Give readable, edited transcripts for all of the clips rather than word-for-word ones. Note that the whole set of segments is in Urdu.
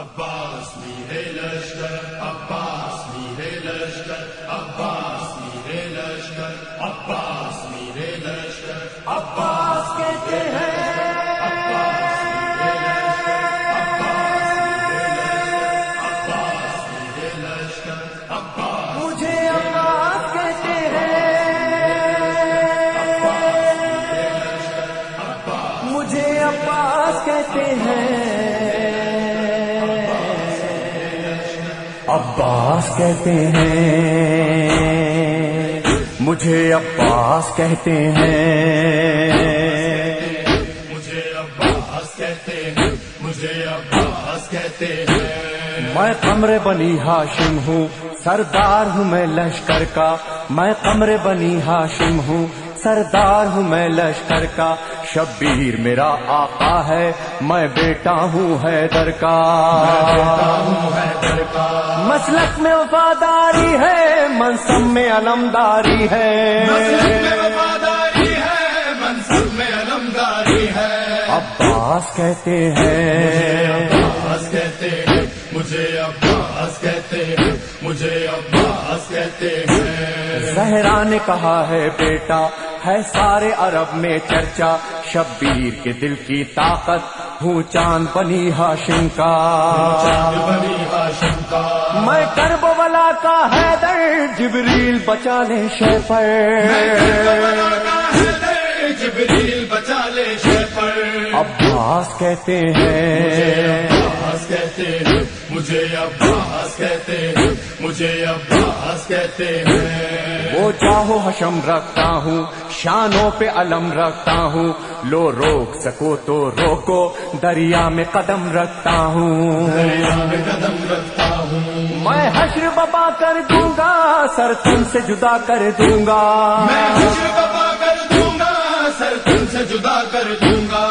عباس میرے لشکر، عباس میرے لشکر، عباس میرے لشکر، عباس میرے لشکر، عباس کہتے ہیں مجھے عباس کہتے ہیں، مجھے عباس کہتے ہیں، عباس کہتے ہیں، مجھے عباس کہتے ہیں، مجھے عباس کہتے ہیں، مجھے عباس کہتے ہیں۔ میں قمر بنی ہاشم ہوں، سردار ہوں میں لشکر کا، میں قمر بنی ہاشم ہوں، سردار ہوں میں لشکر کا، شبیر میرا آقا ہے، میں بیٹا ہوں حیدر کا، مسلک میں وفاداری ہے، منصب میں علمداری ہے، منصب میں علمداری ہے۔ عباس کہتے ہیں، عباس کہتے ہیں، مجھے عباس کہتے ہیں، مجھے عباس کہتے ہیں۔ زہرا نے کہا ہے بیٹا ہے سارے عرب میں چرچا، شبیر کے دل کی طاقت ہوں چاند بنی ہاشم کا، چاند بنی ہاشم کا، میں کرب ولا کا حیدر، جبریل بچا لے شے پر، جبریل بچا لے شے پر۔ عباس کہتے ہیں، عباس کہتے ہیں، مجھے عباس کہتے ہیں، مجھے عباس کہتے ہیں۔ وہ چاہو حشم رکھتا ہوں، شانوں پہ علم رکھتا ہوں، لو روک سکو تو روکو، دریا میں قدم رکھتا ہوں، دریا میں قدم رکھتا ہوں، میں حشر بپا کر دوں گا، سر تن سے جدا کر دوں گا، میں حشر بپا کر دوں گا، سر تن سے جدا کر دوں گا۔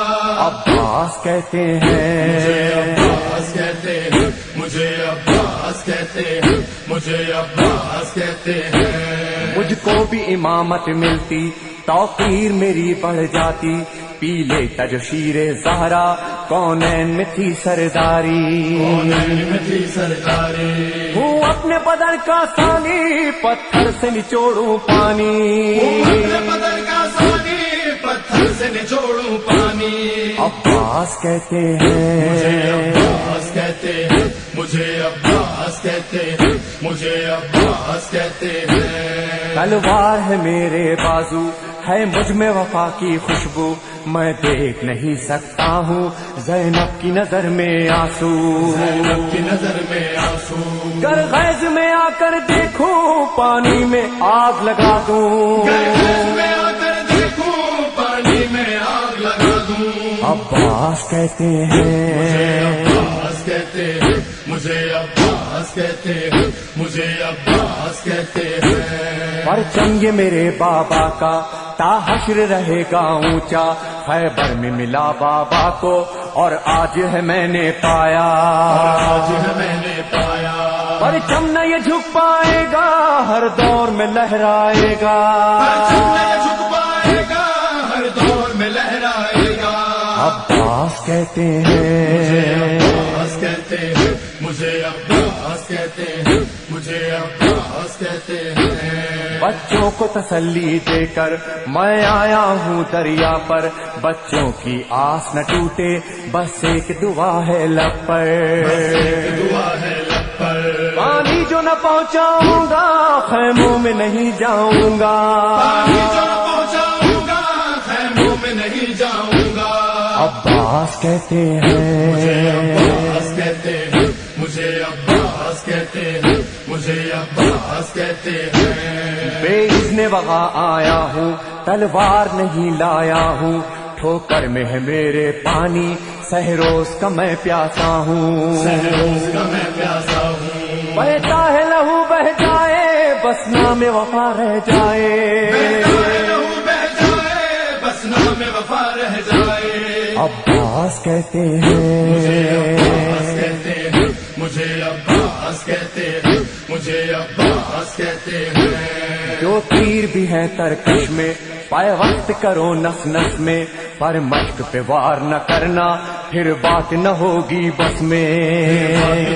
عباس کہتے ہیں، عباس کہتے ہیں، مجھے عباس کہتے ہیں، مجھے عباس کہتے ہیں۔ مجھ کو بھی امامت ملتی، توقیر میری بڑھ جاتی، پی لیتا جو شیر زہرا، کونین میں تھی سرداری، کونین میں تھی سرداری، ہوں اپنے بدن کا ثانی، پتھر سے نچوڑوں پانی، اپنے بدن کا ثانی، پتھر سے نچوڑوں پانی۔ عباس کہتے مجھے ہیں، عباس کہتے ہیں، مجھے عباس کہتے ہیں، مجھے عباس کہتے ہیں۔ تلوار ہے میرے بازو، ہے مجھ میں وفا کی خوشبو، میں دیکھ نہیں سکتا ہوں زینب کی نظر میں آنسو، زینب کی نظر میں آنسو، گر غیظ میں آ کر دیکھوں، پانی میں آگ لگا دوں، گرد میں آ کر دیکھوں، پانی میں آگ لگا دوں۔ عباس کہتے ہیں، عباس کہتے ہیں، مجھے عباس کہتے ہیں، مجھے عباس کہتے ہیں۔ پرچم یہ میرے بابا کا تا حشر رہے گا اونچا، خیبر میں ملا بابا کو اور آج ہے میں نے پایا، آج میں نے پایا، پرچم نہ یہ جھک پائے گا، ہر دور میں لہرائے گا، پرچم نہیں جھک پائے گا، ہر دور میں لہرائے گا۔ عباس کہتے ہیں، عباس کہتے ہیں، مجھے عباس کہتے ہیں، مجھے عباس کہتے ہیں۔ بچوں کو تسلی دے کر میں آیا ہوں دریا پر، بچوں کی آس نہ ٹوٹے، بس ایک دعا ہے لب پر، دعا ہے لب پر، پانی جو نہ پہنچاؤں گا، خیموں میں نہیں جاؤں گا، پانی جو پہنچاؤں گا، خیموں میں نہیں جاؤں گا۔ عباس کہتے مجھے ہیں، عباس کہتے ہیں، مجھے عباس کہتے ہیں، مجھے عباس کہتے ہیں۔ بے اذن وغا آیا ہوں، تلوار نہیں لایا ہوں، ٹھوکر میں ہے میرے پانی، سہروز کا میں پیاسا ہوں، سہروز کا میں پیاسا ہوں، بہتا ہے لہو بہ جائے، بس نام وفا رہ جائے، لہو بہ جائے، بس نام وفا رہ جائے۔ عباس کہتے مجھے عباس ہیں، کہتے ہیں، مجھے عباس کہتے ہیں، مجھے عباس کہتے ہیں۔ جو تیر بھی ہیں ترکش میں، پائے وقت کرو نس نس میں، پر مشق پہ وار نہ کرنا، پھر بات نہ ہوگی بس میں،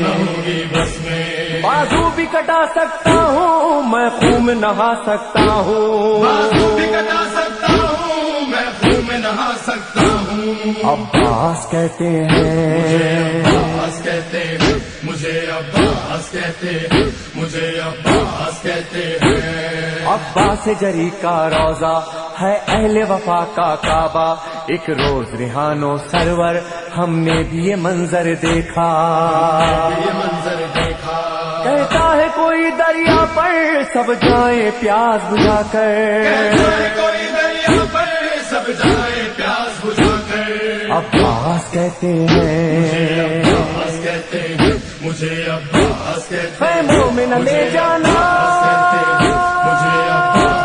نہ ہوگی بس میں، بازو بھی کٹا سکتا ہوں میں، خون میں نہا سکتا ہوں، بازو بھی کٹا سکتا ہوں میں، خون میں نہا سکتا ہوں، عباس کہتے ہیں، عباس کہتے ہیں، مجھے عباس کہتے ہیں، مجھے عباس کہتے ہیں، عباس جری کا روضہ ہے اہل وفا کا کعبہ، ایک روز ریحان و سرور ہم نے بھی یہ منظر دیکھا، یہ منظر دیکھا، کہتا ہے کوئی دریا پر سب جائیں پیاس بجھا کر، کہتا ہے کوئی دریا پر سب جائے پیاس بجھا کر، عباس کہتے ہیں، عباس کہتے ہیں، مجھے عباس کہتے ہیں، مومن لے جانا، مجھے عباس